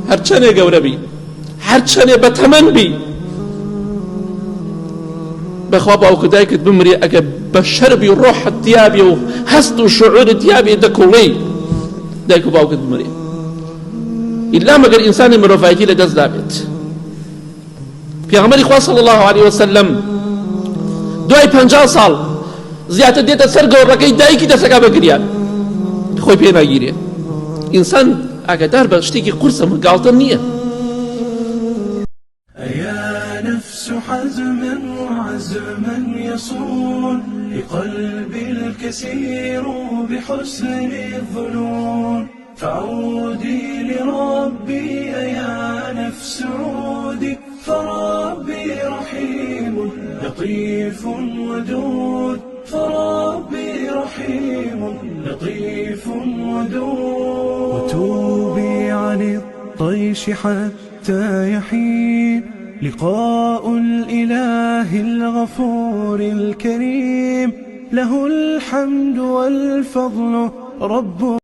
هەرچەنێ گەورە بی، هەرچەنێ بەتەمەن بی، بەخوا باوکو دایکت بمرێ ئەگە بە شەربی ڕۆحت دیابێ و هەست و شعورت دیابێ دەکوڵی دایک و باوکت بمرێ، ئیلا مەگەر ئینسانی مرۆڤایەتی لە دەستدا بێت. پێغەمبەری خوا صلی الله علیه وسلم دوای 50 ساڵ زیاتر دێتە سەر گەوڕەکەی دایکی دەسەکا بە گریان، خۆی پێ ناگیرێ. ئینسان ئاگادار بە شتێکی قورسە مەگاڵتە نییە. أيا نفس حزما وعزما يصون لقلبي الكسير بحسن الظنون، فعودي لربي أيا نفس عودي، فربي رحيم لطيف ودود، فربي رحيم لطيف ودود. وتوبي عن الطيش حتى يحين لقاء الإله الغفور الكريم، له الحمد والفضل رب